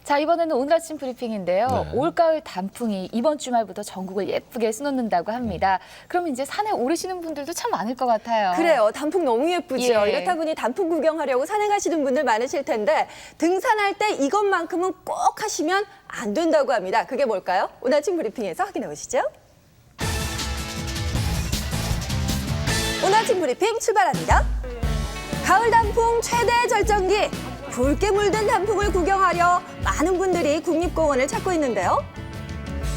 자, 이번에는 오늘 아침 브리핑인데요. 네. 올가을 단풍이 이번 주말부터 전국을 예쁘게 수놓는다고 합니다. 그럼 이제 산에 오르시는 분들도 참 많을 것 같아요. 그래요. 단풍 너무 예쁘죠. 예. 이렇다 보니 단풍 구경하려고 산에 가시는 분들 많으실 텐데 등산할 때 이것만큼은 꼭 하시면 안 된다고 합니다. 그게 뭘까요? 오늘 아침 브리핑에서 확인해 보시죠. 오늘 아침 브리핑 출발합니다. 가을 단풍 최대 절정기. 붉게 물든 단풍을 구경하려 많은 분들이 국립공원을 찾고 있는데요.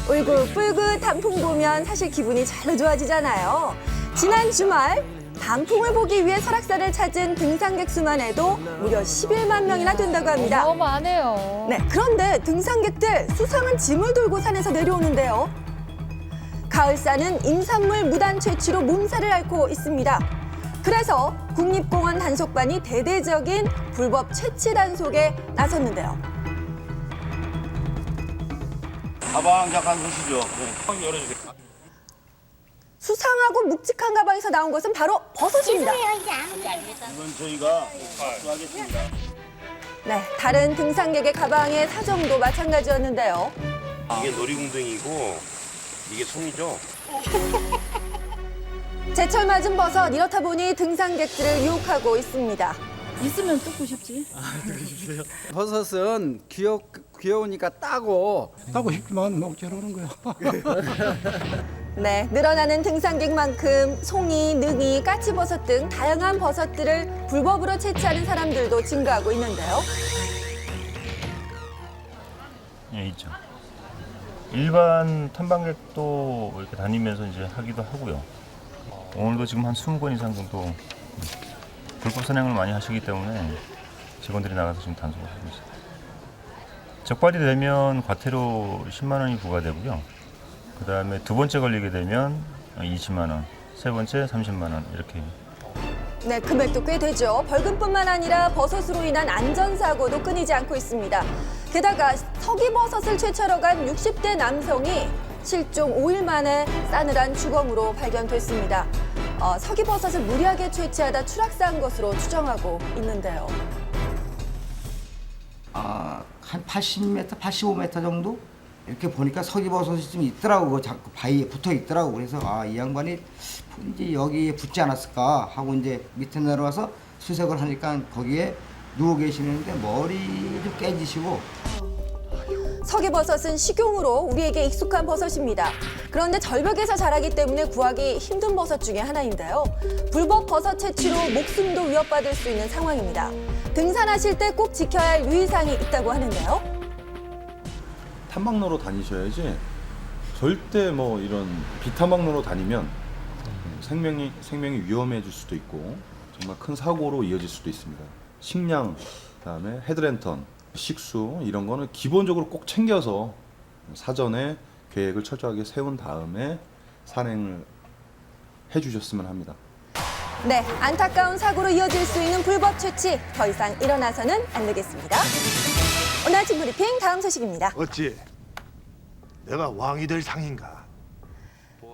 울긋불긋 단풍 보면 사실 기분이 잘로 좋아지잖아요. 지난 주말 단풍을 보기 위해 설악산을 찾은 등산객 수만 해도 무려 11만 명이나 된다고 합니다. 어마어마하네요. 네, 그런데 등산객들 수상한 짐을 들고 산에서 내려오는데요. 가을산은 임산물 무단 채취로 몸살을 앓고 있습니다. 그래서 국립공원 단속반이 대대적인 불법 채취 단속에 나섰는데요. 가방 잠깐 보시죠. 네. 열어주세요. 수상하고 묵직한 가방에서 나온 것은 바로 버섯입니다. 이건 저희가 수하겠습니다. 네, 다른 등산객의 가방의 사정도 마찬가지였는데요. 이게 놀이공둥이고 이게 송이죠. 제철 맞은 버섯 이렇다 보니 등산객들을 유혹하고 있습니다. 있으면 뜯고 싶지. 버섯은 귀여우니까 따고 싶지만 먹지 않는 거야. 네, 늘어나는 등산객만큼 송이, 능이, 까치버섯 등 다양한 버섯들을 불법으로 채취하는 사람들도 증가하고 있는데요. 예, 있죠. 일반 탐방객도 이렇게 다니면서 이제 하기도 하고요. 오늘도 지금 한 20건 이상 정도 불법 사냥을 많이 하시기 때문에 직원들이 나가서 지금 단속을 하고 있습니다. 적발이 되면 과태료 10만 원이 부과되고요. 그 다음에 두 번째 걸리게 되면 20만 원, 세 번째 30만 원 이렇게. 네, 금액도 꽤 되죠. 벌금뿐만 아니라 버섯으로 인한 안전사고도 끊이지 않고 있습니다. 게다가 서기버섯을 채취하러 간 60대 남성이 실종 5일 만에 싸늘한 주검으로 발견됐습니다. 서기버섯을 무리하게 채취하다 추락사한 것으로 추정하고 있는데요. 한 80m, 85m 정도 이렇게 보니까 서기버섯이 좀 있더라고. 자꾸 바위에 붙어 있더라고. 그래서 이 양반이 이제 여기에 붙지 않았을까 하고 이제 밑에 내려와서 수색을 하니까 거기에 누워 계시는데 머리를 깨지시고. 서기버섯은 식용으로 우리에게 익숙한 버섯입니다. 그런데 절벽에서 자라기 때문에 구하기 힘든 버섯 중에 하나인데요. 불법 버섯 채취로 목숨도 위협받을 수 있는 상황입니다. 등산하실 때 꼭 지켜야 할 유의사항이 있다고 하는데요. 탐방로로 다니셔야지 절대 뭐 이런 비탐방로로 다니면 생명이 위험해질 수도 있고 정말 큰 사고로 이어질 수도 있습니다. 식량, 그다음에 헤드랜턴, 식수 이런 거는 기본적으로 꼭 챙겨서 사전에 계획을 철저하게 세운 다음에 산행을 해주셨으면 합니다. 네, 안타까운 사고로 이어질 수 있는 불법 채취 더 이상 일어나서는 안 되겠습니다. 오늘 아침 브리핑 다음 소식입니다. 어찌 내가 왕이 될 상인가?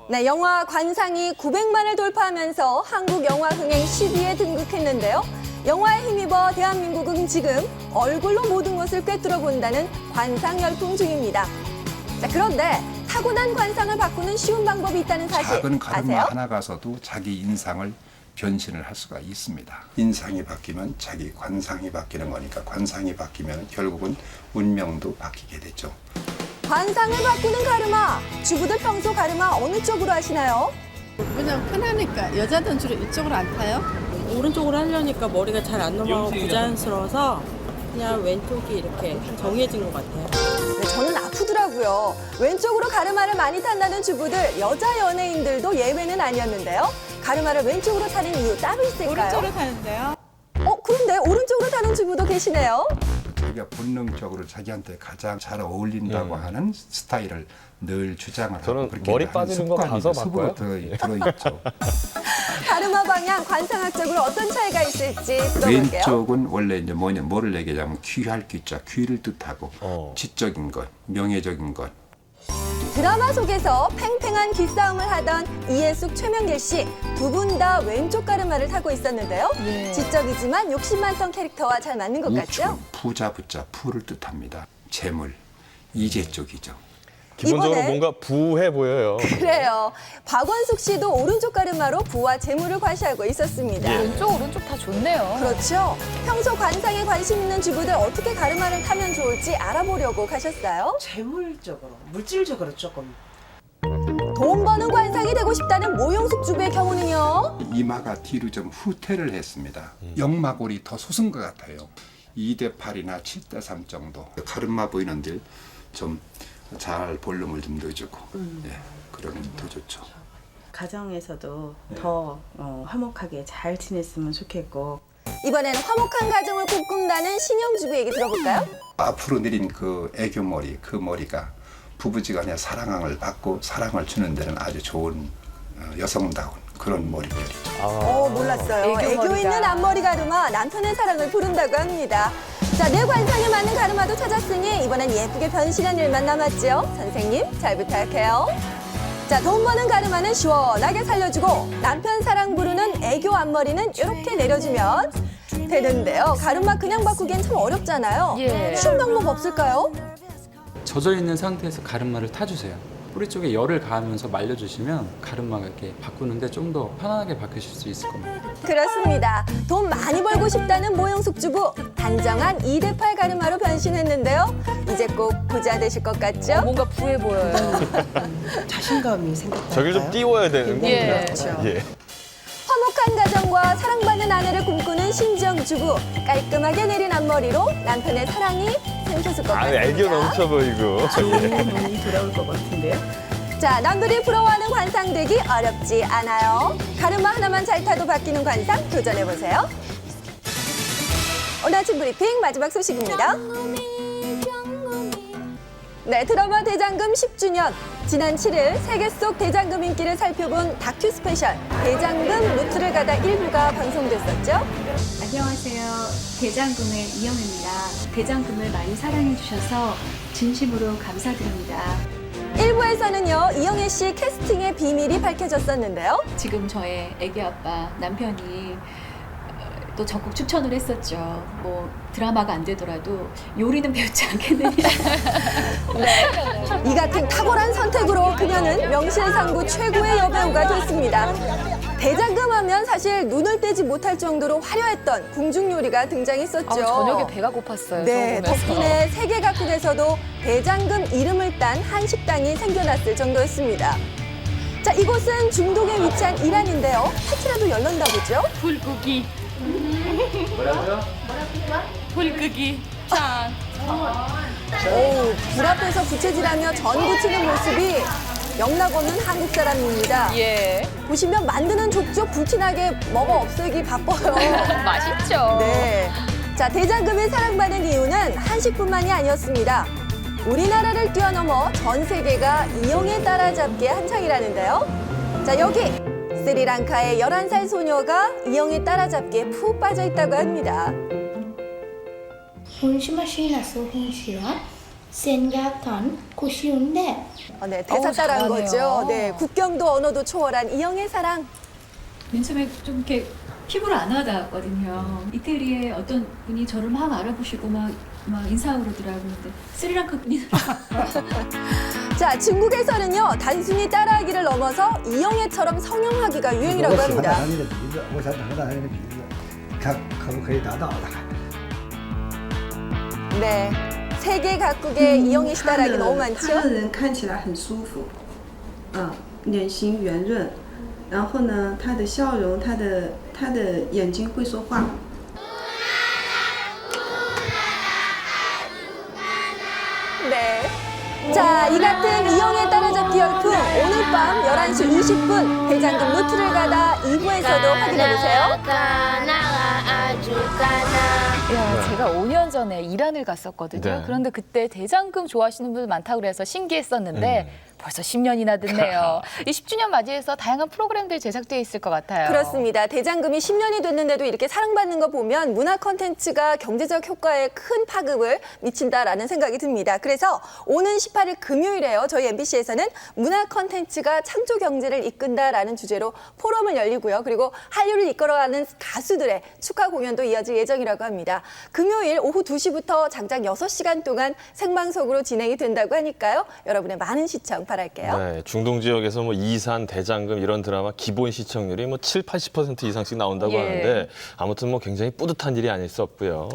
네, 영화 관상이 900만을 돌파하면서 한국 영화 흥행 10위에 등극했는데요. 영화에 힘입어 대한민국은 지금 얼굴로 모든 것을 꿰뚫어 본다는 관상 열풍 중입니다. 자, 그런데 타고난 관상을 바꾸는 쉬운 방법이 있다는 사실 작은 가르마 아세요? 하나 가서도 자기 인상을 변신을 할 수가 있습니다. 인상이 바뀌면 자기 관상이 바뀌는 거니까 관상이 바뀌면 결국은 운명도 바뀌게 되죠. 관상을 바꾸는 가르마. 주부들 평소 가르마 어느 쪽으로 하시나요? 그냥 편하니까 여자들은 주로 이쪽으로 안 타요? 오른쪽으로 하려니까 머리가 잘 안 넘어가고 부자연스러워서 그냥 왼쪽이 이렇게 정해진 것 같아요. 네, 저는 아프더라고요. 왼쪽으로 가르마를 많이 탄다는 주부들, 여자 연예인들도 예외는 아니었는데요. 가르마를 왼쪽으로 타는 이유 따로 있을까요? 오른쪽으로 타는데요? 그런데 오른쪽으로 타는 주부도 계시네요. 자기가 본능적으로 자기한테 가장 잘 어울린다고 하는 스타일을 늘 주장을 하고 저는 그렇게 머리 하는 빠지는 거 습관이 봐서 습으로 바꿔요? 들어있죠. 가르마 방향, 관상학적으로 어떤 차이가 있을지 들어볼게요. 왼쪽은 원래 이제 뭐를 얘기하자면 귀할 귀자, 귀를 뜻하고 지적인 것, 명예적인 것. 드라마 속에서 팽팽한 기싸움을 하던 이해숙, 최명길 씨 두 분 다 왼쪽 가르마를 타고 있었는데요. 지적이지만 욕심 많던 캐릭터와 잘 맞는 것 같죠? 우측은 부자 붙자, 부를 뜻합니다. 재물, 이재 쪽이죠. 기본적으로 이번에- 뭔가 부해 보여요. 그래요. 박원숙 씨도 오른쪽 가르마로 부와 재물을 과시하고 있었습니다. 왼쪽 오른쪽 다 좋네요. 그렇죠. 평소 관상에 관심 있는 주부들 어떻게 가르마를 타면 좋을지 알아보려고 가셨어요. 재물적으로, 물질적으로 조금. 돈 버는 관상이 되고 싶다는 모용숙 주부의 경우는요. 이마가 뒤로 좀 후퇴를 했습니다. 역마골이 더 솟은 것 같아요. 2대 8이나 7대 3 정도. 가르마 보이는 데 좀 잘 볼륨을 좀 넣어주고 예, 그러면 더 좋죠. 가정에서도 더 화목하게 잘 지냈으면 좋겠고. 이번에는 화목한 가정을 꿈꾼다는 신영 주부 얘기 들어볼까요? 앞으로 내린 그 애교 머리, 그 머리가 부부지간에 사랑을 받고 사랑을 주는 데는 아주 좋은 여성다운 그런 머리결이죠. 몰랐어요. 애교 애교 머리가. 있는 앞머리 가르마, 남편의 사랑을 부른다고 합니다. 자, 내 관상에 맞는 가르마도 찾았으니 이번엔 예쁘게 변신한 일만 남았죠. 선생님, 잘 부탁해요. 자, 돈 버는 가르마는 시원하게 살려주고 남편 사랑 부르는 애교 앞머리는 이렇게 내려주면 되는데요. 가르마 그냥 바꾸기엔 참 어렵잖아요. 예. 쉬운 방법 없을까요? 젖어 있는 상태에서 가르마를 타주세요. 뿌리 쪽에 열을 가하면서 말려주시면 가르마가 이렇게 바꾸는데 좀 더 편안하게 바꾸실 수 있을 겁니다. 그렇습니다. 돈 많이 벌고 싶다는 모용숙 주부. 단정한 2대 8 가르마로 변신했는데요. 이제 꼭 부자 되실 것 같죠? 뭔가 부해 보여요. 자신감이 생겼다. 저길 좀 띄워야 되는 거구나. 예. 예. 화목한 가정과 사랑받는 아내를 꿈꾸는 신지영 주부. 깔끔하게 내린 앞머리로 남편의 사랑이 생겼을 것 같습니다. 애교 넘쳐 보이고. 좋은 분이 돌아올 것 같은데요. 자, 남들이 부러워하는 관상 되기 어렵지 않아요. 가르마 하나만 잘 타도 바뀌는 관상 도전해보세요. 오늘 아침 브리핑 마지막 소식입니다. 네, 드라마 대장금 10주년. 지난 7일 세계 속 대장금 인기를 살펴본 다큐 스페셜 대장금 루트를 가다 1부가 방송됐었죠. 안녕하세요. 대장금의 이영입니다. 대장금을 많이 사랑해 주셔서 진심으로 감사드립니다. 1부에서는요, 이영애 씨 캐스팅의 비밀이 밝혀졌었는데요. 지금 저의 애기 아빠 남편이 또 적극 추천을 했었죠. 뭐 드라마가 안 되더라도 요리는 배우지 않겠느냐. 이 같은 탁월한 선택으로 그녀는 명실상부 최고의 여배우가 됐습니다. 대장금 하면 사실 눈을 떼지 못할 정도로 화려했던 궁중 요리가 등장했었죠. 저녁에 배가 고팠어요. 네, 저거 보면서. 덕분에 세계 각국에서도 대장금 이름을 딴 한식당이 생겨났을 정도였습니다. 자, 이곳은 중동에 위치한 이란인데요. 파티라도 열렸나 보죠? 불고기. 뭐라고요? 불고기. 짠. 불 앞에서 부채질하며 전 부치는 모습이 영락없는 한국 사람입니다. 예. 보시면 만드는 족족 불티나게 먹어 없애기 바빠요. 맛있죠. 네. 자, 대장금이 사랑받는 이유는 한식뿐만이 아니었습니다. 우리나라를 뛰어넘어 전 세계가 이영애 따라잡기에 한창이라는데요. 자, 여기 스리랑카의 11살 소녀가 이영애 따라잡기에 푹 빠져 있다고 합니다. 네, 대사 따라한 잘하네요. 거죠. 네, 국경도 언어도 초월한 이영애 사랑. 맨 처음에 좀 이렇게 피부를 안 와닿았거든요. 이태리에 어떤 분이 저를 막 알아보시고 막 인사하고 그러더라고요. 근데 스리랑카 분이더라고요. 자, 중국에서는요, 단순히 따라하기를 넘어서 이영애처럼 성형하기가 유행이라고 합니다. 네, 세계 각국의 이영애 씨 따라하기 너무 많죠? 他的人看起来很舒服，脸型圆润，然后呢，他的笑容，他的眼睛会说话。 네. 자, 이 같은 이영애 따라잡기 열풍 오늘 밤 11시 20분 대장금 루트를 가다 2부에서도 확인해보세요. 야, 제가 5년 전에 이란을 갔었거든요. 네. 그런데 그때 대장금 좋아하시는 분들 많다고 그래서 신기했었는데 벌써 10년이나 됐네요. 이 10주년 맞이해서 다양한 프로그램들 제작되어 있을 것 같아요. 그렇습니다. 대장금이 10년이 됐는데도 이렇게 사랑받는 거 보면 문화 콘텐츠가 경제적 효과에 큰 파급을 미친다라는 생각이 듭니다. 그래서 오는 18일 금요일에요. 저희 MBC에서는 문화 콘텐츠가 창조 경제를 이끈다라는 주제로 포럼을 열리고요. 그리고 한류를 이끌어가는 가수들의 축하 공연도 이어질 예정이라고 합니다. 금요일 오후 2시부터 장장 6시간 동안 생방송으로 진행이 된다고 하니까요. 여러분의 많은 시청 바랄게요. 네, 중동 지역에서 뭐 이산, 대장금 이런 드라마 기본 시청률이 뭐 70~80% 이상씩 나온다고 예. 하는데 아무튼 뭐 굉장히 뿌듯한 일이 아닐 수 없고요.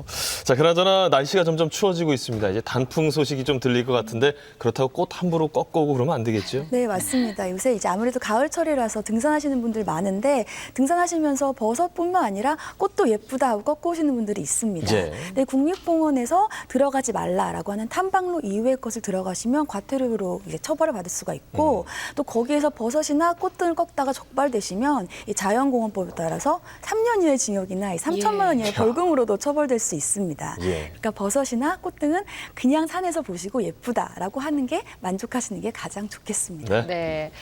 자, 그나저나 날씨가 점점 추워지고 있습니다. 이제 단풍 소식이 좀 들릴 것 같은데 그렇다고 꽃 함부로 꺾고 오고 그러면 안 되겠죠? 네, 맞습니다. 요새 이제 아무래도 가을철이라서 등산하시는 분들 많은데 등산하시면서 버섯뿐만 아니라 꽃도 예쁘다 하고 꺾고 오시는 분들이 있습니다. 예. 네, 국립공원에서 들어가지 말라라고 하는 탐방로 이외의 것을 들어가시면 과태료로 이제 처벌을 받을 수가 있고 또 거기에서 버섯이나 꽃 등을 꺾다가 적발되시면 이 자연공원법에 따라서 3년 이하의 징역이나 3천만 원 이하의 벌금으로도 처벌될 수 있습니다. 예. 그러니까 버섯이나 꽃 등은 그냥 산에서 보시고 예쁘다라고 하는 게 만족하시는 게 가장 좋겠습니다. 네.